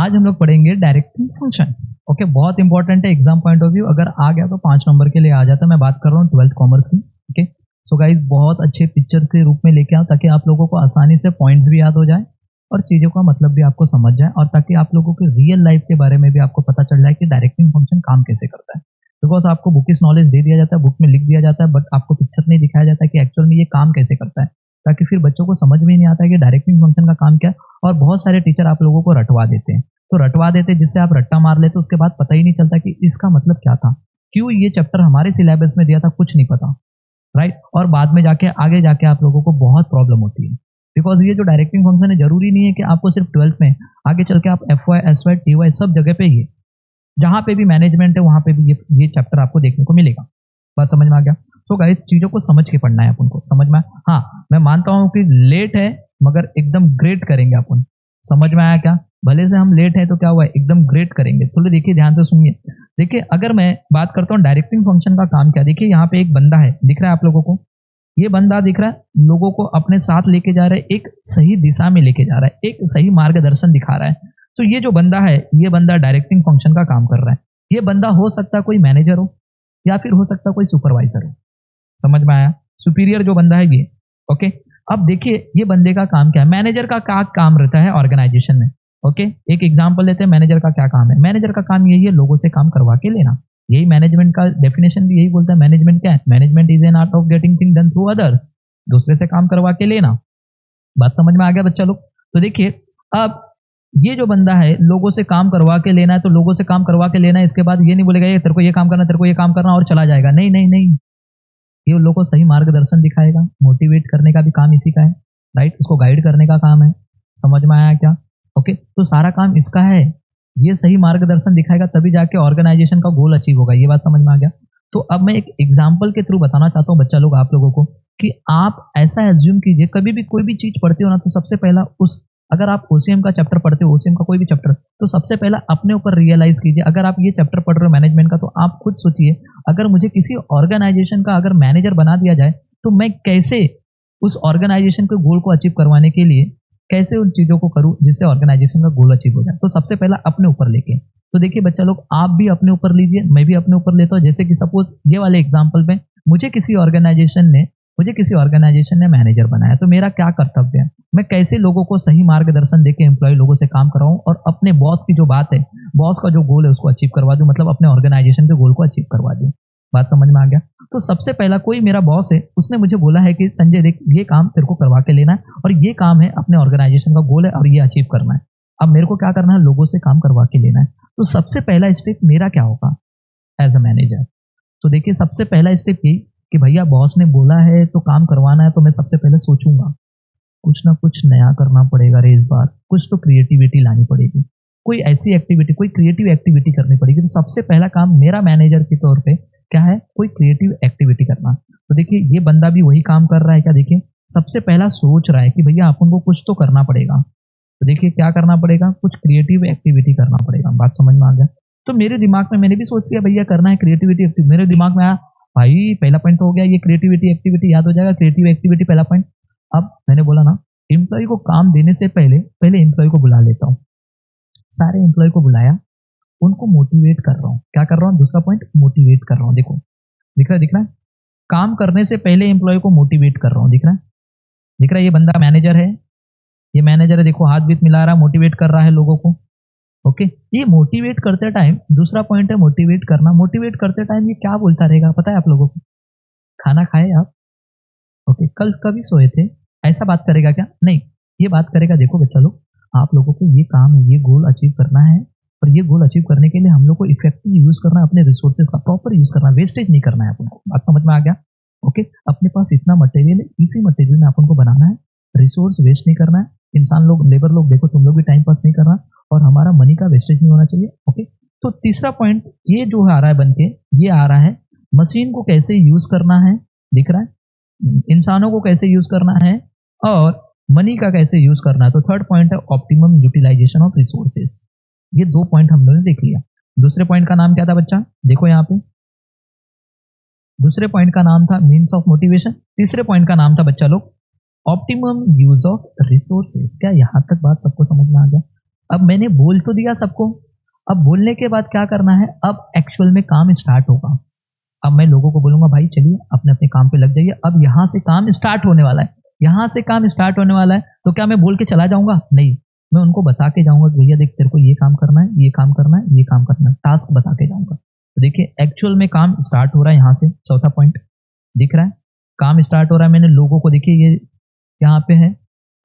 आज हम लोग पढ़ेंगे डायरेक्टिंग फंक्शन। ओके, बहुत इंपॉर्टेंट है एग्जाम पॉइंट ऑफ व्यू। अगर आ गया तो 5 नंबर के लिए आ जाता है। मैं बात कर रहा हूँ 12th कॉमर्स की। ओके, सो गाइज बहुत अच्छे पिक्चर के रूप में लेके आओ ताकि आप लोगों को आसानी से पॉइंट्स भी याद हो जाए और चीज़ों का मतलब भी आपको समझ जाए, और ताकि आप लोगों के रियल लाइफ के बारे में भी आपको पता चल जाए कि डायरेक्टिंग फंक्शन काम कैसे करता है। बिकॉज आपको बुकिश नॉलेज दे दिया जाता है, बुक में लिख दिया जाता है, बट आपको पिक्चर नहीं दिखाया जाता है कि एक्चुअल में ये काम कैसे करता है, ताकि फिर बच्चों को समझ में नहीं आता है कि डायरेक्टिंग फंक्शन का काम क्या है। और बहुत सारे टीचर आप लोगों को रटवा देते हैं, तो रटवा देते जिससे आप रट्टा मार लेते, उसके बाद पता ही नहीं चलता कि इसका मतलब क्या था, क्यों ये चैप्टर हमारे सिलेबस में दिया था, कुछ नहीं पता, राइट। और बाद में जाके आगे जाके आप लोगों को बहुत प्रॉब्लम होती है, बिकॉज ये जो डायरेक्टिंग फंक्शन है जरूरी नहीं है कि आपको सिर्फ 12th में, आगे चल के आप FY, SY, TY सब जगह पे ही है, जहां पे भी मैनेजमेंट है वहां पे भी ये चैप्टर आपको देखने को मिलेगा। बात समझ में आ गया? तो गाइस चीजों को समझ के पढ़ना है अपन को, समझ में। हाँ, मैं मानता हूं कि लेट है मगर एकदम ग्रेट करेंगे अपन। समझ में आया क्या? भले से हम लेट हैं तो क्या हुआ है, एकदम ग्रेट करेंगे। तो देखिए ध्यान से सुनिए। देखिए अगर मैं बात करता हूँ डायरेक्टिंग फंक्शन का काम क्या, देखिए यहाँ पे एक बंदा है, दिख रहा है आप लोगों को, ये बंदा दिख रहा है, लोगों को अपने साथ लेके जा रहा है, एक सही दिशा में लेके जा रहा है, एक सही मार्गदर्शन दिखा रहा है। तो ये जो बंदा है, ये बंदा डायरेक्टिंग फंक्शन का काम कर रहा है। ये बंदा हो सकता है कोई मैनेजर हो या फिर हो सकता है कोई सुपरवाइजर हो। समझ में आया? सुपीरियर जो बंदा है ये। ओके, अब देखिए ये बंदे का काम क्या है। मैनेजर का क्या काम रहता है ऑर्गेनाइजेशन में? ओके, एक एग्जांपल लेते हैं, मैनेजर का क्या काम है। मैनेजर का काम यही है, लोगों से काम करवा के लेना। यही मैनेजमेंट का डेफिनेशन भी यही बोलता है। मैनेजमेंट क्या है? Management is an art of getting thing done through others. दूसरे से काम करवा के लेना। बात समझ में आ गया बच्चा लोग? तो देखिए अब ये जो बंदा है, लोगों से काम करवा के लेना है, तो लोगों से काम करवा के लेना है, इसके बाद ये नहीं बोलेगा ये तेरे को ये काम करना, तेरे को ये काम करना और चला जाएगा। नहीं नहीं नहीं, ये उन लोगों को सही मार्गदर्शन दिखाएगा। मोटिवेट करने का भी काम इसी का है, राइट। उसको गाइड करने का काम है। समझ में आया क्या? ओके, तो सारा काम इसका है। ये सही मार्गदर्शन दिखाएगा तभी जाके ऑर्गेनाइजेशन का गोल अचीव होगा। ये बात समझ में आ गया? तो अब मैं एक एग्जाम्पल के थ्रू बताना चाहता हूँ बच्चा लोग आप लोगों को, कि आप ऐसा एज्यूम कीजिए, कभी भी कोई भी चीज पढ़ते हो ना, तो सबसे पहला अगर आप OCM का चैप्टर पढ़ते हो, OCM का कोई भी चैप्टर, तो सबसे पहला अपने ऊपर रियलाइज कीजिए। अगर आप ये चैप्टर पढ़ रहे हो मैनेजमेंट का, तो आप खुद सोचिए, अगर मुझे किसी ऑर्गेनाइजेशन का अगर मैनेजर बना दिया जाए, तो मैं कैसे उस ऑर्गेनाइजेशन के गोल को अचीव करवाने के लिए कैसे उन चीजों को करूं जिससे ऑर्गेनाइजेशन का गोल अचीव हो जाए। तो सबसे पहला अपने ऊपर लेके, तो देखिए बच्चा लोग आप भी अपने ऊपर लीजिए, मैं भी अपने ऊपर लेता हूँ। जैसे कि सपोज ये वाले एग्जाम्पल में मुझे किसी ऑर्गेनाइजेशन ने मैनेजर बनाया, तो मेरा क्या कर्तव्य है, मैं कैसे लोगों को सही मार्गदर्शन देके एम्प्लॉय लोगों से काम कराऊं और अपने बॉस की जो बात है, बॉस का जो गोल है उसको अचीव करवा दूं, मतलब अपने ऑर्गेनाइजेशन के गोल को अचीव करवा दूं। बात समझ में आ गया? तो सबसे पहला कोई मेरा बॉस है, उसने मुझे बोला है कि संजय देख ये काम तेरे को करवा के लेना है, और ये काम है अपने ऑर्गेनाइजेशन का गोल है और ये अचीव करना है। अब मेरे को क्या करना है, लोगों से काम करवा के लेना है। तो सबसे पहला स्टेप मेरा क्या होगा एज अ मैनेजर? तो देखिए सबसे पहला स्टेप यही कि भैया बॉस ने बोला है तो काम करवाना है, तो मैं सबसे पहले सोचूंगा कुछ ना कुछ नया करना पड़ेगा रे, इस बार कुछ तो क्रिएटिविटी लानी पड़ेगी, कोई ऐसी एक्टिविटी, कोई क्रिएटिव एक्टिविटी करनी पड़ेगी। तो सबसे पहला काम मेरा मैनेजर के तौर पे क्या है, कोई क्रिएटिव एक्टिविटी करना। तो देखिए ये बंदा भी वही काम कर रहा है क्या, देखिए सबसे पहला सोच रहा है कि भैया अपन को कुछ तो करना पड़ेगा। तो देखिए क्या करना पड़ेगा, कुछ क्रिएटिव एक्टिविटी करना पड़ेगा। बात समझ में आ गया? तो मेरे दिमाग में मैंने भी सोच लिया भैया करना है क्रिएटिविटी एक्टिविटी। मेरे दिमाग में आया भाई पहला पॉइंट तो हो गया, ये क्रिएटिविटी एक्टिविटी याद हो जाएगा, क्रिएटिव एक्टिविटी पहला पॉइंट। अब मैंने बोला ना, एम्प्लॉय को काम देने से पहले एम्प्लॉय को बुला लेता हूँ। सारे एम्प्लॉय को बुलाया, उनको मोटिवेट कर रहा हूँ। क्या कर रहा हूँ? दूसरा पॉइंट, मोटिवेट कर रहा हूँ। देखो दिख रहा है? काम करने से पहले एम्प्लॉय को मोटिवेट कर रहा हूँ। दिख रहा है? ये बंदा मैनेजर है, ये मैनेजर है, देखो हाथ बीत मिला रहा है, मोटिवेट कर रहा है लोगों को। ओके, ये मोटिवेट करते टाइम, दूसरा पॉइंट है मोटिवेट करना। मोटिवेट करते टाइम ये क्या बोलता रहेगा पता है आप लोगों को? खाना खाए आप? ओके, कल कभी सोए थे? ऐसा बात करेगा क्या? नहीं, ये बात करेगा देखो बच्चा लोग, आप लोगों को ये काम है, ये गोल अचीव करना है, और ये गोल अचीव करने के लिए हम लोग को इफेक्टिव यूज करना है, अपने रिसोर्सेज का प्रॉपर यूज करना है, वेस्टेज नहीं करना है अपन को। बात समझ में आ गया? ओके, अपने पास इतना मटेरियल है, इसी मटेरियल में अपन को बनाना है, रिसोर्स वेस्ट नहीं करना है, इंसान लोग, लेबर लोग, देखो तुम लोग भी टाइम पास नहीं करना, और हमारा मनी का वेस्टेज नहीं होना चाहिए। ओके, तो तीसरा पॉइंट ये जो आ रहा है बनके, ये आ रहा है मशीन को कैसे यूज करना है, दिख रहा है, इंसानों को कैसे यूज करना है, और मनी का कैसे यूज करना है। तो थर्ड पॉइंट है ऑप्टिमम यूटिलाइजेशन ऑफ रिसोर्सेज। ये 2 पॉइंट हम लोगों ने देख लिया। दूसरे पॉइंट का नाम क्या था बच्चा? देखो यहाँ पे दूसरे पॉइंट का नाम था मीन्स ऑफ मोटिवेशन, तीसरे पॉइंट का नाम था बच्चा लोग ऑप्टिमम यूज ऑफ रिसोर्सेज। क्या यहाँ तक बात सबको समझ में आ गया? अब मैंने बोल तो दिया सबको, अब बोलने के बाद क्या करना है, अब एक्चुअल में काम स्टार्ट होगा। अब मैं लोगों को बोलूंगा भाई चलिए अपने अपने काम पे लग जाइए, अब यहाँ से काम स्टार्ट होने वाला है, यहाँ से काम स्टार्ट होने वाला है। तो क्या मैं बोल के चला जाऊंगा? नहीं, मैं उनको बता के जाऊंगा कि भैया देख तेरे को ये काम करना है, ये काम करना है, ये काम करना है, टास्क बता के जाऊंगा। तो देखिए एक्चुअल में काम स्टार्ट हो रहा है, यहाँ से चौथा पॉइंट दिख रहा है, काम स्टार्ट हो रहा है। मैंने लोगों को देखिए ये यहाँ पे है,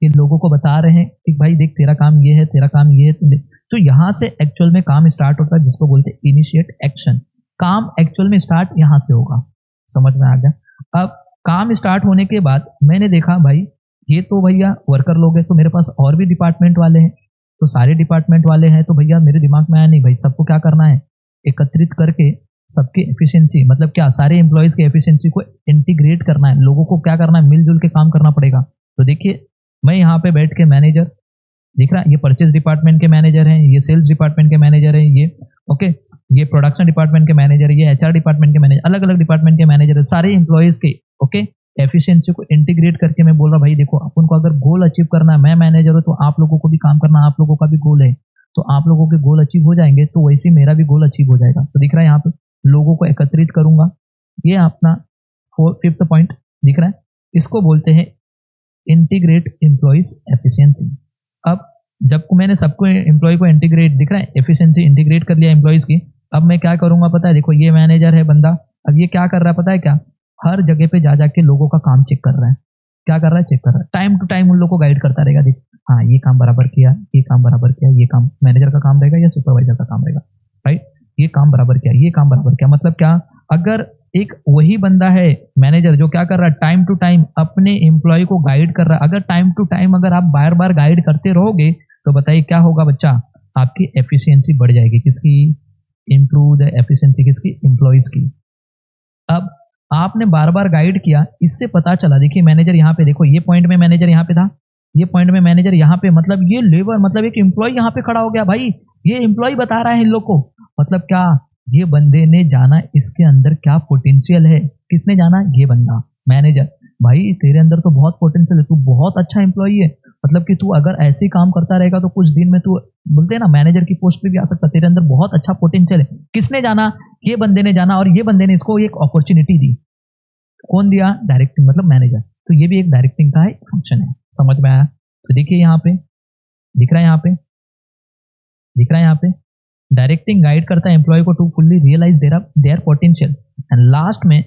ये लोगों को बता रहे हैं कि भाई देख तेरा काम ये है, तेरा काम ये है। तो यहाँ से एक्चुअल में काम स्टार्ट होता है, जिसको बोलते हैं इनिशिएट एक्शन। काम एक्चुअल में स्टार्ट यहाँ से होगा, समझ में आ गया। अब काम स्टार्ट होने के बाद मैंने देखा भाई ये तो भैया वर्कर लोग हैं, तो मेरे पास और भी डिपार्टमेंट वाले हैं, तो सारे डिपार्टमेंट वाले हैं, तो भैया मेरे दिमाग में आया नहीं भाई सबको क्या करना है, एकत्रित करके सबकी एफिशिएंसी, मतलब क्या सारे एम्प्लॉयज की एफिशिएंसी को इंटीग्रेट करना है, लोगों को क्या करना है, मिलजुल के काम करना पड़ेगा। तो देखिए मैं यहाँ पे बैठ के मैनेजर दिख रहा है, ये परचेज डिपार्टमेंट के मैनेजर हैं, ये सेल्स डिपार्टमेंट के मैनेजर हैं, ये ओके, ये प्रोडक्शन डिपार्टमेंट के मैनेजर, ये एचआर डिपार्टमेंट के मैनेजर, अलग अलग डिपार्टमेंट के मैनेजर है, सारे एम्प्लॉयज के ओके एफिशिएंसी को इंटीग्रेट करके मैं बोल रहा भाई देखो अपन को अगर गोल अचीव करना है, मैं मैनेजर हूँ तो आप लोगों को भी काम करना, आप लोगों का भी गोल है, तो आप लोगों के गोल अचीव हो जाएंगे तो वैसे ही मेरा भी गोल अचीव हो जाएगा। तो दिख रहा है यहाँ पे लोगों को एकत्रित करूंगा, ये अपना फिफ्थ पॉइंट दिख रहा है, इसको बोलते हैं इंटीग्रेट एम्प्लॉयज एफिशिएंसी। अब जब मैंने सबको एम्प्लॉय को इंटीग्रेट दिख रहा है, एफिशिएंसी इंटीग्रेट कर लिया एम्प्लॉयज की, अब मैं क्या करूंगा पता है, देखो ये मैनेजर है बंदा, अब ये क्या कर रहा है पता है क्या, हर जगह पे जा जाके लोगों का काम चेक कर रहा है, क्या कर रहा है, चेक कर रहा है, टाइम टू टाइम उन लोगों को गाइड करता रहेगा, देख हाँ ये काम बराबर किया, ये काम बराबर किया, ये काम मैनेजर का काम रहेगा या सुपरवाइजर का काम रहेगा, राइट, ये काम बराबर किया, ये काम बराबर किया, मतलब क्या, अगर एक वही बंदा है मैनेजर जो क्या कर रहा है, टाइम टू टाइम अपने एम्प्लॉय को गाइड कर रहा है, अगर टाइम टू टाइम अगर आप बार बार गाइड करते रहोगे तो बताइए क्या होगा बच्चा, आपकी एफिशिएंसी बढ़ जाएगी, किसकी, इंप्रूव द एफिशिएंसी किसकी, एम्प्लॉयज की। अब आपने बार बार गाइड किया, इससे पता चला, देखिए मैनेजर यहाँ पे देखो, ये पॉइंट में मैनेजर यहाँ पे था, ये पॉइंट में मैनेजर यहाँ पे, मतलब ये लेबर, मतलब एक एम्प्लॉय यहाँ पे खड़ा हो गया, भाई ये एम्प्लॉय बता रहा है इन लोग को, मतलब क्या, ये बंदे ने जाना इसके अंदर क्या पोटेंशियल है, किसने जाना, ये बंदा मैनेजर, भाई तेरे अंदर तो बहुत पोटेंशियल है, तू बहुत अच्छा एम्प्लॉय है, मतलब कि तू अगर ऐसे ही काम करता रहेगा तो कुछ दिन में तू बोलते हैं ना मैनेजर की पोस्ट पे भी आ सकता, तेरे अंदर बहुत अच्छा पोटेंशियल है। किसने जाना, ये बंदे ने जाना, और ये बंदे ने इसको एक अपॉर्चुनिटी दी, कौन दिया, डायरेक्टिंग, मतलब मैनेजर, तो ये भी एक डायरेक्टिंग का एक फंक्शन है, समझ में आया। तो देखिए यहाँ पे दिख रहा है, यहाँ पे दिख रहा है, यहाँ पे डायरेक्टिंग गाइड करता है एम्प्लॉय को to fully realise their potential. And last में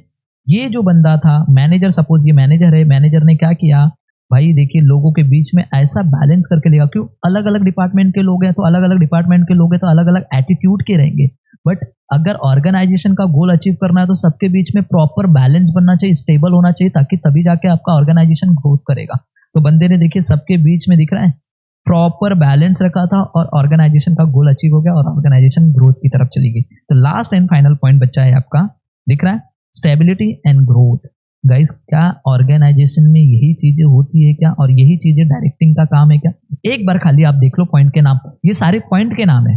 ये जो बंदा था मैनेजर, सपोज ये मैनेजर है, मैनेजर ने क्या किया भाई, देखिए लोगों के बीच में ऐसा बैलेंस करके लेगा, क्यों, अलग अलग डिपार्टमेंट के लोग हैं, तो अलग अलग डिपार्टमेंट के लोग हैं तो अलग अलग एटीट्यूड के रहेंगे, बट अगर ऑर्गेनाइजेशन का गोल अचीव करना है तो सबके बीच में प्रॉपर बैलेंस बनना चाहिए, स्टेबल होना चाहिए, ताकि तभी जाके आपका ऑर्गेनाइजेशन ग्रोथ करेगा। तो बंदे ने देखिए सबके बीच में दिख रहा है प्रॉपर बैलेंस रखा था और ऑर्गेनाइजेशन का गोल अचीव हो गया और ऑर्गेनाइजेशन ग्रोथ की तरफ चली गई। तो लास्ट एंड फाइनल पॉइंट बच्चा है आपका, दिख रहा है, स्टेबिलिटी एंड ग्रोथ। गाइस क्या ऑर्गेनाइजेशन में यही चीजें होती है क्या, और यही चीजें डायरेक्टिंग का काम है क्या? एक बार खाली आप देख लो पॉइंट के नाम, ये सारे पॉइंट के नाम है,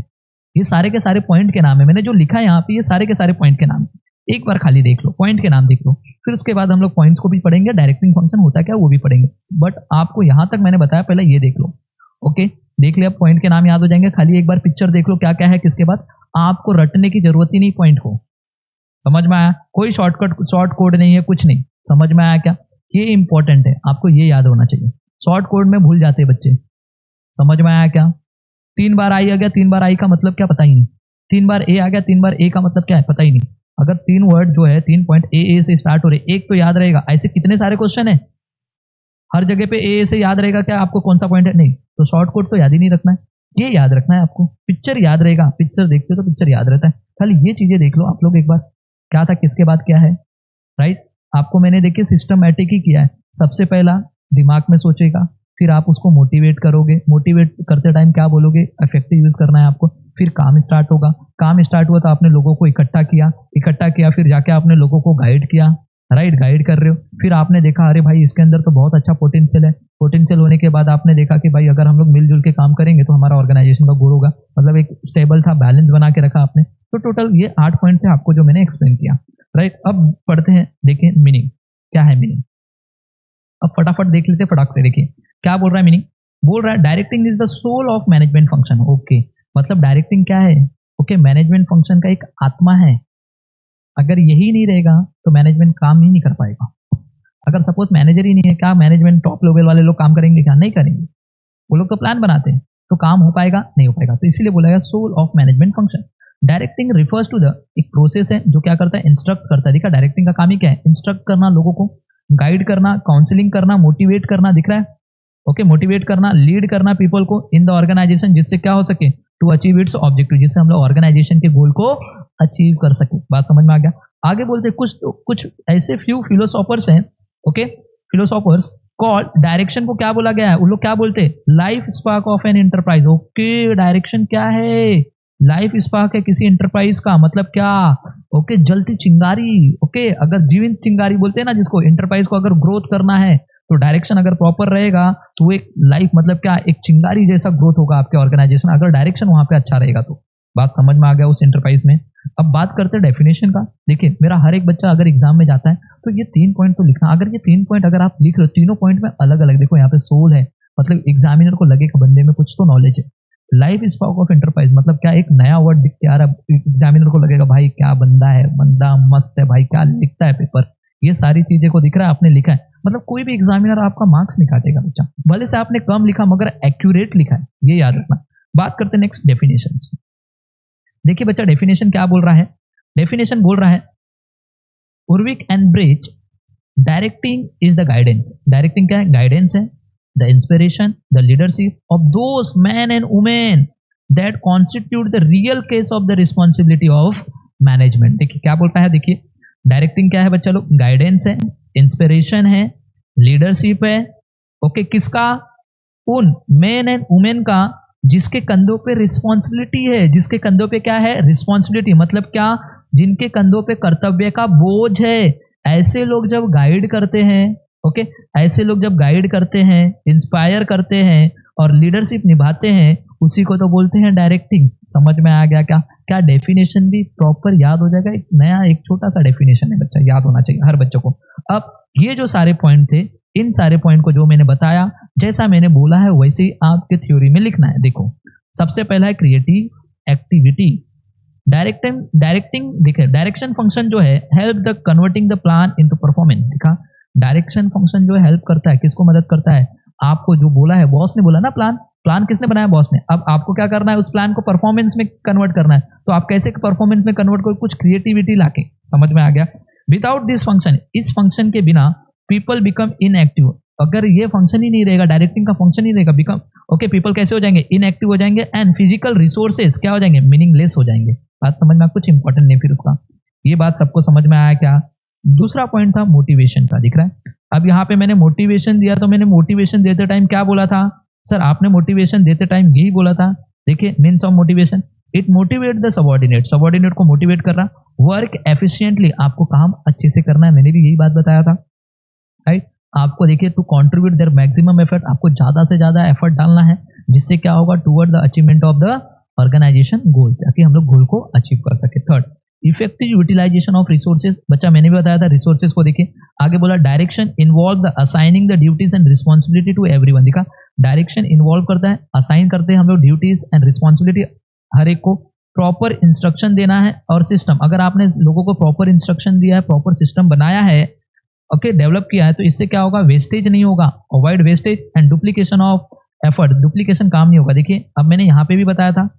ये सारे के सारे पॉइंट के नाम है, मैंने जो लिखा है यहाँ पे ये सारे के सारे पॉइंट के नाम है। एक बार खाली देख लो, पॉइंट के नाम देख लो, फिर उसके बाद हम लोग पॉइंट्स को भी पढ़ेंगे, डायरेक्टिंग फंक्शन होता क्या वो भी पढ़ेंगे, बट आपको यहाँ तक मैंने बताया, पहले ये देख लो। ओके, देख लिया, पॉइंट के नाम याद हो जाएंगे, खाली एक बार पिक्चर देख लो क्या क्या है, किसके बाद आपको रटने की जरूरत ही नहीं पॉइंट को। समझ में आया? कोई शॉर्टकट शॉर्ट कोड नहीं है, कुछ नहीं। समझ में आया क्या? ये इंपॉर्टेंट है, आपको ये याद होना चाहिए। शॉर्ट कोड में भूल जाते हैं बच्चे। समझ में आया क्या? 3 बार आई आ गया, 3 बार आई का मतलब क्या पता ही नहीं, 3 बार ए आ गया, 3 बार ए का मतलब क्या है पता ही नहीं। अगर 3 वर्ड जो है 3 पॉइंट ए से स्टार्ट हो रहे, एक तो याद रहेगा। ऐसे कितने सारे क्वेश्चन है, हर जगह पे ए से याद रहेगा क्या आपको कौन सा पॉइंट है? नहीं। तो शॉर्ट कोड तो याद ही नहीं रखना है, ये याद रखना है आपको। पिक्चर याद रहेगा, पिक्चर देखते हो तो पिक्चर याद रहता है। खाली ये चीजें देख लो आप लोग एक बार, क्या था किसके बाद क्या है, राइट। आपको मैंने देखिए सिस्टमैटिक ही किया है। सबसे पहला दिमाग में सोचेगा, फिर आप उसको मोटिवेट करोगे, मोटिवेट करते टाइम क्या बोलोगे, इफेक्टिव यूज करना है आपको। फिर काम स्टार्ट होगा, काम स्टार्ट हुआ तो आपने लोगों को इकट्ठा किया, फिर जाके आपने लोगों को गाइड किया, राइट, गाइड कर रहे हो। फिर आपने देखा अरे भाई इसके अंदर तो बहुत अच्छा पोटेंशियल है। पोटेंशियल होने के बाद आपने देखा कि भाई अगर हम लोग मिलजुल के काम करेंगे तो हमारा ऑर्गेनाइजेशन का गोल होगा। मतलब एक स्टेबल था, बैलेंस बना के रखा आपने। तो टोटल ये 8 पॉइंट थे आपको जो मैंने एक्सप्लेन किया, राइट। अब पढ़ते हैं, देखिए मीनिंग क्या है। मीनिंग अब फटाफट देख लेते, फटाक से देखिए क्या बोल रहा है मीनिंग। बोल रहा है directing is the soul of management function. Okay, मतलब डायरेक्टिंग क्या है? ओके, मैनेजमेंट फंक्शन का एक आत्मा है। अगर यही नहीं रहेगा तो मैनेजमेंट काम ही नहीं कर पाएगा। अगर सपोज मैनेजर ही नहीं है, क्या मैनेजमेंट टॉप लेवल वाले लोग काम करेंगे? क्या नहीं करेंगे? वो लोग तो प्लान बनाते हैं, तो काम हो पाएगा? नहीं हो पाएगा। तो इसीलिए बोला गया soul of management function. Directing refers to the एक प्रोसेस है जो क्या करता है? इंस्ट्रक्ट करता है। देखा, डायरेक्टिंग का काम ही क्या है? इंस्ट्रक्ट करना, लोगों को गाइड करना, काउंसलिंग करना, मोटिवेट करना। दिख रहा है? ओके, मोटिवेट करना, लीड करना पीपल को इन द ऑर्गेनाइजेशन, जिससे क्या हो सके? टू अचीव इट्स ऑब्जेक्टिव, जिससे हम लोग ऑर्गेनाइजेशन के गोल को अचीव कर सके। बात समझ में आ गया? आगे बोलते कुछ ऐसे फ्यू फिलोसोफर्स हैं, ओके, फिलोसोफर्स कॉल्ड, डायरेक्शन को क्या बोला गया है? उन लोग क्या बोलते हैं? Life spark of an enterprise. Okay, direction क्या है? लाइफ स्पार्क है किसी एंटरप्राइज का। मतलब क्या? ओके, जलती चिंगारी। ओके, अगर जीवित चिंगारी बोलते हैं ना जिसको, एंटरप्राइज को अगर ग्रोथ करना है तो डायरेक्शन अगर प्रॉपर रहेगा तो एक लाइफ, मतलब क्या, एक चिंगारी जैसा ग्रोथ होगा आपके ऑर्गेनाइजेशन, अगर डायरेक्शन वहां पे अच्छा रहेगा तो। बात समझ में आ गया उस एंटरप्राइज में? अब बात करते हैं डेफिनेशन का। देखिए, मेरा हर एक बच्चा अगर एग्जाम में जाता है तो ये 3 पॉइंट तो लिखना। अगर ये 3 पॉइंट अगर आप लिख रहे हो, तीनों पॉइंट में अलग अलग, देखो यहाँ पे सोल है, मतलब एग्जामिनर को लगेगा बंदे में कुछ तो नॉलेज है। लाइफ स्पार्क ऑफ एंटरप्राइज मतलब क्या? एक नया वर्ड दिख के आ रहा है, एग्जामिनर को लगेगा भाई क्या बंदा है, बंदा मस्त है भाई, क्या लिखता है पेपर। ये सारी चीजें को दिख रहा है, आपने लिखा है, मतलब कोई भी एग्जामिनर आपका मार्क्स नहीं काटेगा बच्चा, भले से आपने कम लिखा मगर एक्यूरेट लिखा है, ये याद रखना। बात करते हैं नेक्स्ट डेफिनेशन। देखिए बच्चा, डेफिनेशन क्या बोल रहा है? डेफिनेशन बोल रहा है Urwick and Brech, directing is the guidance. Directing क्या है? गाइडेंस है। The inspiration, the leadership of those man and women that constitute the real case of the responsibility of management. देखिए क्या बोलता है, देखिए डायरेक्टिंग क्या है बच्चा लोग? गाइडेंस है, इंस्पिरेशन है, लीडरशिप है। ओके, किसका? उन मैन एंड वुमेन का जिसके कंधों पे रिस्पॉन्सिबिलिटी है। जिसके कंधों पे क्या है? रिस्पॉन्सिबिलिटी। मतलब क्या? जिनके कंधों पे कर्तव्य का बोझ है। ऐसे लोग जब गाइड करते हैं, ओके, ऐसे लोग जब गाइड करते हैं, इंस्पायर करते हैं और लीडरशिप निभाते हैं, उसी को तो बोलते हैं डायरेक्टिंग। समझ में आ गया क्या? क्या डेफिनेशन भी प्रॉपर याद हो जाएगा? एक नया एक छोटा सा डेफिनेशन है बच्चा, याद होना चाहिए हर बच्चों को। अब ये जो सारे पॉइंट थे, इन सारे पॉइंट को जो मैंने बताया, जैसा मैंने बोला है वैसे ही आपके थ्योरी में लिखना है। देखो, सबसे पहला है क्रिएटिव एक्टिविटी। डायरेक्टिंग देखिए, डायरेक्शन फंक्शन जो है help the converting the plan into performance. देखा, डायरेक्शन फंक्शन जो हेल्प करता है, किसको मदद करता है? आपको जो बोला है, बॉस ने बोला ना प्लान किसने बनाया? बॉस ने। अब आपको क्या करना है? उस प्लान को परफॉर्मेंस में कन्वर्ट करना है। तो आप कैसे परफॉर्मेंस में कन्वर्ट करो? कुछ क्रिएटिविटी लाके। समझ में आ गया? विदाउट दिस फंक्शन, इस फंक्शन के बिना पीपल बिकम इनएक्टिव। अगर ये फंक्शन ही नहीं रहेगा, डायरेक्टिंग का फंक्शन ही रहेगा, बिकम ओके, पीपल कैसे हो जाएंगे? इनएक्टिव हो जाएंगे एंड फिजिकल रिसोर्सेज क्या हो जाएंगे? मीनिंगलेस हो जाएंगे। बात समझ में? कुछ इंपॉर्टेंट नहीं फिर उसका। ये बात सबको समझ में आया क्या? दूसरा पॉइंट था मोटिवेशन का, दिख रहा है? अब यहाँ पे मैंने मोटिवेशन दिया, तो मैंने मोटिवेशन देते टाइम क्या बोला था? सर आपने मोटिवेशन देते टाइम यही बोला था। देखिए, means of motivation, it motivate the subordinate. Subordinate को मोटिवेट कर रहा, वर्क एफिशिएंटली, आपको काम अच्छे से करना है। मैंने भी यही बात बताया था, राइट? आपको देखिए, to contribute their maximum effort, आपको ज्यादा से ज्यादा एफर्ट डालना है, जिससे क्या होगा? Toward the achievement of the organisation goal, ताकि हम लोग गोल को अचीव कर सके। Third, effective utilisation of resources. बच्चा मैंने भी बताया था रिसोर्सेज को। देखिए आगे बोला, direction involve the assigning the duties and responsibility to everyone. देखा, डायरेक्शन इन्वॉल्व करता है, असाइन करते हैं हम लोग ड्यूटीज एंड रिस्पॉन्सिबिलिटी हर एक को, प्रॉपर इंस्ट्रक्शन देना है और सिस्टम। अगर आपने लोगों को प्रॉपर इंस्ट्रक्शन दिया है, प्रॉपर सिस्टम बनाया है, ओके, डेवलप किया है, तो इससे क्या होगा? वेस्टेज नहीं होगा, avoid wastage and duplication of effort. Duplication काम नहीं होगा। देखिए, अब मैंने यहाँ पे भी बताया था,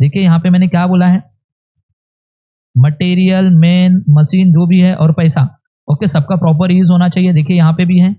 देखिए यहाँ पे मैंने क्या बोला है? मटेरियल, मैन, मशीन जो भी है और पैसा, ओके, सबका प्रॉपर यूज होना चाहिए। देखिए यहाँ पे भी है,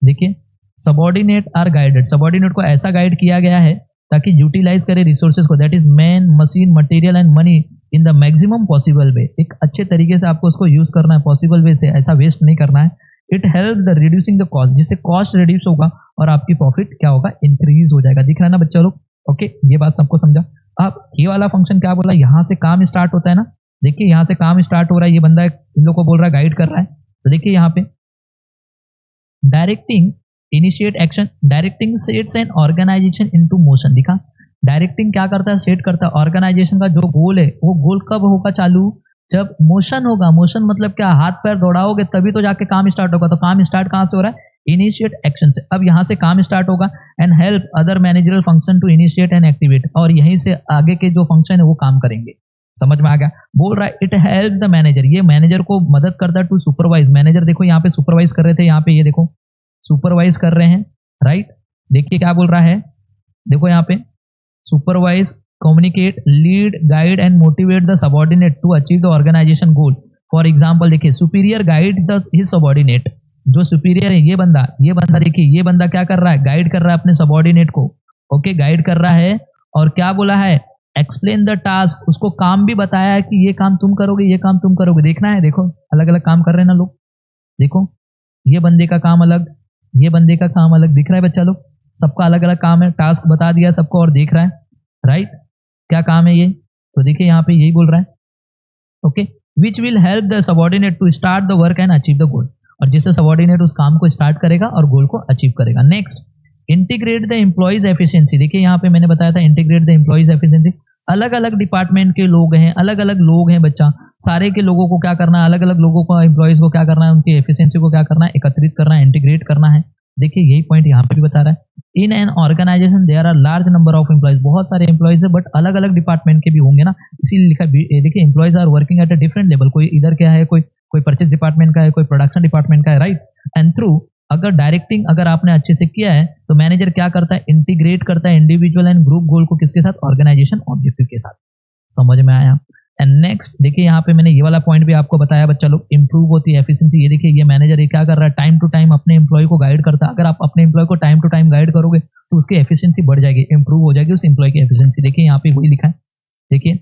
देखिए सबॉर्डिनेट आर गाइडेड। सबॉर्डिनेट को ऐसा गाइड किया गया है ताकि यूटिलाइज करे रिसोर्सेज को, that is man, machine, material and money in the maximum possible way. एक अच्छे तरीके से आपको उसको यूज करना है, पॉसिबल वे से, ऐसा वेस्ट नहीं करना है। It help the reducing the cost, जिससे कॉस्ट रिड्यूस होगा और आपकी प्रॉफिट क्या होगा? इंक्रीज हो जाएगा। दिख रहा है ना बच्चा लोग? ओके, ये बात सबको समझा? अब ये वाला फंक्शन क्या बोला? यहाँ से काम स्टार्ट होता है ना, देखिए यहाँ से काम स्टार्ट हो रहा है, ये बंदा इन लोग को बोल रहा है, गाइड कर रहा है। तो देखिए यहाँ पे directing initiate action, directing sets an organisation into motion. दिखा, डायरेक्टिंग क्या करता है? सेट करता है ऑर्गेनाइजेशन का जो गोल है, वो गोल कब होगा चालू? जब मोशन होगा। मोशन मतलब क्या? हाथ पैर दौड़ाओगे तभी तो जाके काम स्टार्ट होगा। तो काम स्टार्ट कहाँ से हो रहा है? इनिशिएट एक्शन से, अब यहाँ से काम स्टार्ट होगा। And help other managerial function to initiate and activate, और यहीं से आगे के जो फंक्शन है वो काम करेंगे। समझ में आ गया? बोल रहा है इट हेल्प द मैनेजर, ये मैनेजर को मदद करता है टू सुपरवाइज। मैनेजर देखो यहाँ पे सुपरवाइज कर रहे थे, यहाँ पे ये देखो सुपरवाइज कर रहे हैं, राइट। देखिए क्या बोल रहा है, देखो यहाँ पे supervise, communicate, lead, guide and motivate the subordinate to achieve the organisation goal. For example देखिए, superior guide the his subordinate, जो सुपीरियर है ये बंदा देखिए, ये बंदा क्या कर रहा है, गाइड कर रहा है अपने सबऑर्डिनेट को। ओके, गाइड कर रहा है, और क्या बोला है, एक्सप्लेन द टास्क, उसको काम भी बताया है कि ये काम तुम करोगे, ये काम तुम करोगे। देखना है, देखो अलग अलग काम कर रहे हैं ना लोग, देखो ये बंदे का काम अलग, ये बंदे का काम अलग, दिख रहा है बच्चा लोग, सबका अलग अलग काम है, टास्क बता दिया सबको और देख रहा है, राइट। क्या काम है ये, तो देखिए यहाँ पे यही बोल रहा है, okay, which will help the subordinate to start the work and achieve the goal, और जिससे सबऑर्डिनेट उस काम को स्टार्ट करेगा और गोल को अचीव करेगा। Next, integrate the employees efficiency, देखिए यहाँ पे मैंने बताया था इंटीग्रेट द एम्प्लॉइज एफिशिएंसी, अलग अलग डिपार्टमेंट के लोग हैं, अलग अलग लोग हैं बच्चा, सारे के लोगों को क्या करना है, अलग अलग लोगों को, एम्प्लॉइज को क्या करना है, उनकी एफिशिएंसी को क्या करना है, एकत्रित करना है, इंटीग्रेट करना है। देखिए यही पॉइंट यहाँ पे भी बता रहा है। In an organization there are large number of employees, बहुत सारे एम्प्लॉइज है बट अलग अलग डिपार्टमेंट के भी होंगे ना, इसीलिए लिखा देखिए employees are working at a different level, कोई इधर क्या है, कोई परचेज डिपार्टमेंट का है, कोई प्रोडक्शन डिपार्टमेंट का है, राइट। एंड थ्रू, अगर डायरेक्टिंग अगर आपने अच्छे से किया है तो मैनेजर क्या करता है, इंटीग्रेट करता है इंडिविजुअल एंड ग्रुप गोल को किसके साथ, ऑर्गेनाइजेशन ऑब्जेक्टिव के साथ। समझ में आया? एंड नेक्स्ट देखिए यहाँ पे मैंने ये वाला पॉइंट भी आपको बताया बच्चा लोग, इंप्रूव होती है एफिशिएंसी। ये देखिए ये मैनेजर ये क्या कर रहा है, टाइम टू टाइम अपने एम्प्लॉय को गाइड करता है। अगर आप अपने एम्प्लॉय को टाइम टू टाइम गाइड करोगे तो उसकी एफिशिएंसी बढ़ जाएगी, इंप्रूव हो जाएगी उस एम्प्लॉय की एफिशिएंसी। देखिए यहाँ पे वही लिखा है, देखिए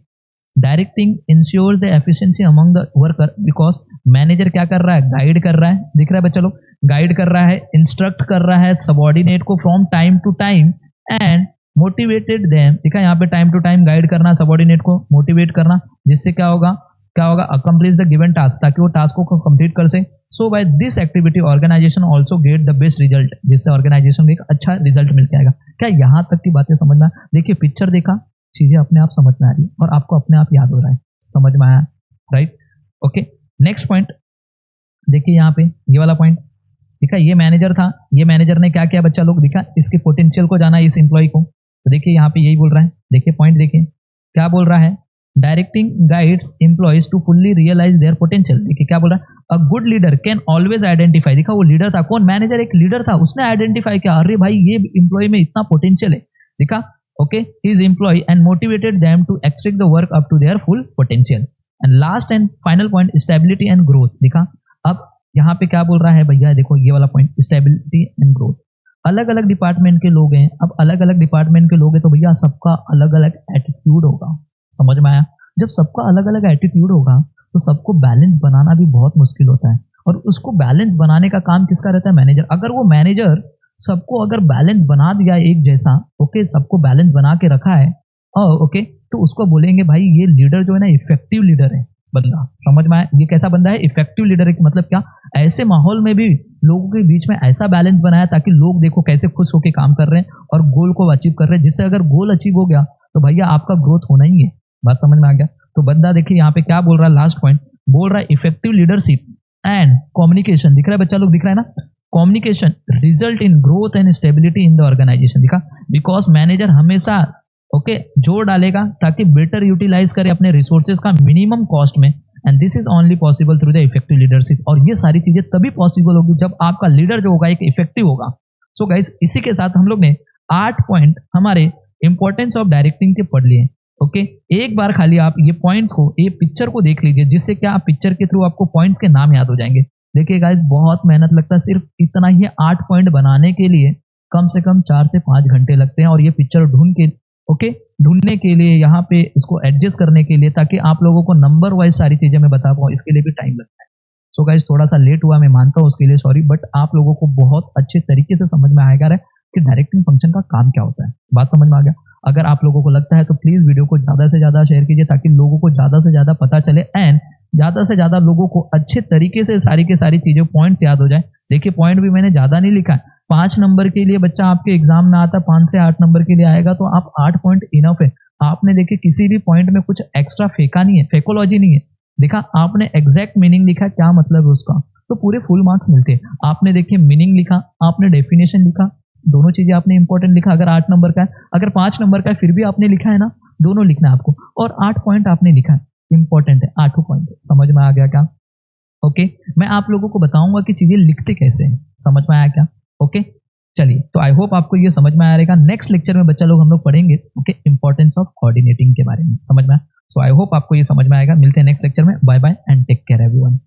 directing ensure the efficiency among the worker, because manager क्या कर रहा है, गाइड कर रहा है, दिख रहा है बच्चा लोग, गाइड कर रहा है, इंस्ट्रक्ट कर रहा है सबऑर्डिनेट को from time to time and motivated them. देखा यहाँ पे टाइम टू टाइम गाइड करना, सबऑर्डिनेट को मोटिवेट करना, जिससे क्या होगा अकम्प्लिश द गिवन टास्क, ताकि वो टास्क को कंप्लीट कर सके। So by this activity organisation also get the best result, जिससे ऑर्गेनाइजेशन में एक अच्छा रिजल्ट मिल के आएगा। क्या यहाँ तक की बातें समझना, देखिए पिक्चर देखा, चीजें अपने आप समझ में आ रही है और आपको अपने आप याद हो रहा है, समझ में आया, राइट। ओके, नेक्स्ट पॉइंट देखिए यहाँ पे ये वाला पॉइंट दिखा, ये मैनेजर था, ये मैनेजर ने क्या किया बच्चा लोग, दिखा इसके पोटेंशियल को जाना, इस एम्प्लॉय को। तो देखिए यहाँ पे यही बोल रहा है, देखिए पॉइंट देखिए क्या बोल रहा है, directing guides employees to fully realise their potential. देखिए क्या बोल रहा है, a good leader can always identify, देखा वो लीडर था, कौन, मैनेजर एक लीडर था, उसने आइडेंटिफाई किया, अरे भाई ये एम्प्लॉय में इतना पोटेंशियल है, देखा, okay, his employee and motivated them to extract the work up to their full potential. And last and final point, stability and growth. देखा अब यहाँ पे क्या बोल रहा है भैया, देखो ये वाला पॉइंट, स्टेबिलिटी एंड ग्रोथ, अलग अलग डिपार्टमेंट के लोग हैं, अब अलग अलग डिपार्टमेंट के लोग हैं तो भैया सबका अलग अलग एटीट्यूड होगा, समझ में आया। जब सबका अलग अलग एटीट्यूड होगा तो सबको बैलेंस बनाना भी बहुत मुश्किल होता है, और उसको बैलेंस बनाने का काम किसका रहता है, मैनेजर। अगर वो मैनेजर सबको अगर बैलेंस बना दिया एक जैसा, ओके, सबको बैलेंस बना के रखा है, और ओके, तो उसको बोलेंगे भाई ये लीडर जो है ना इफेक्टिव लीडर है बंदा, समझ में आया, ये कैसा बंदा है, इफेक्टिव लीडर है। मतलब क्या, ऐसे माहौल में भी लोगों के बीच में ऐसा बैलेंस बनाया ताकि लोग देखो कैसे खुश होकर काम कर रहे हैं और गोल को अचीव कर रहे हैं, जिससे अगर गोल अचीव हो गया तो भैया आपका ग्रोथ होना ही है। बात समझ में आ गया? तो बंदा देखिए यहाँ पे क्या बोल रहा है, लास्ट पॉइंट बोल रहा है इफेक्टिव लीडरशिप एंड कम्युनिकेशन, दिख रहा है बच्चा लोग, दिख रहा है ना, communication result in growth and stability in the organization. दिखा, बिकॉज मैनेजर हमेशा ओके जोर डालेगा ताकि बेटर यूटिलाइज करे अपने रिसोर्सेज का मिनिमम कॉस्ट में, and this is only possible through the effective leadership. और ये सारी चीजें तभी पॉसिबल होगी जब आपका लीडर जो होगा एक इफेक्टिव होगा। सो गाइस, इसी के साथ हम लोग ने 8 पॉइंट हमारे इंपॉर्टेंस ऑफ डायरेक्टिंग के पढ़ लिए। ओके, एक बार खाली आप ये पॉइंट्स को, ये पिक्चर को देख लीजिए, जिससे क्या आप पिक्चर के थ्रू आपको पॉइंट्स के नाम याद हो जाएंगे। देखिए गाइस, बहुत मेहनत लगता है, सिर्फ इतना ही 8 पॉइंट बनाने के लिए कम से कम 4 से 5 घंटे लगते हैं, और ये पिक्चर ढूंढने के लिए, यहाँ पे इसको एडजस्ट करने के लिए, ताकि आप लोगों को नंबर वाइज सारी चीजें मैं बता पाऊँ, इसके लिए भी टाइम लगता है। सो गाइस, थोड़ा सा लेट हुआ, मैं मानता हूँ उसके लिए सॉरी, बट आप लोगों को बहुत अच्छे तरीके से समझ में आएगा कि डायरेक्टिंग फंक्शन का काम क्या होता है। बात समझ में आ गया? अगर आप लोगों को लगता है तो प्लीज वीडियो को ज्यादा से ज्यादा शेयर कीजिए, ताकि लोगों को ज्यादा से ज्यादा पता चले एंड ज्यादा से ज्यादा लोगों को अच्छे तरीके से सारी की सारी चीजें, पॉइंट्स याद हो जाए। देखिए पॉइंट भी मैंने ज्यादा नहीं लिखा है, 5 नंबर के लिए बच्चा आपके एग्जाम में आता, 5 से 8 नंबर के लिए आएगा, तो आप 8 पॉइंट इनफ है। आपने देखिए किसी भी पॉइंट में कुछ एक्स्ट्रा फेंका नहीं है, फेकोलॉजी नहीं है, देखा आपने एग्जैक्ट मीनिंग लिखा, क्या मतलब है उसका, तो पूरे फुल मार्क्स मिलते हैं। आपने देखिए मीनिंग लिखा, आपने डेफिनेशन लिखा, दोनों चीजें आपने इंपॉर्टेंट लिखा। अगर 8 नंबर का है, अगर 5 नंबर का है फिर भी आपने लिखा है ना, दोनों लिखना है आपको। और 8 पॉइंट आपने लिखा है, इंपॉर्टेंट है 8 पॉइंट। समझ में आ गया क्या? ओके, मैं आप लोगों को बताऊंगा कि चीजें लिखते कैसे हैं। समझ में आया क्या? ओके, चलिए, तो आई होप आपको ये समझ में आ रहेगा। नेक्स्ट लेक्चर में बच्चा लोग हम लोग पढ़ेंगे ओके इंपॉर्टेंस ऑफ कोऑर्डिनेटिंग के बारे में। समझ में आया? सो आई होप आपको ये समझ में आएगा। मिलते हैं नेक्स्ट लेक्चर में। Bye bye and take care everyone.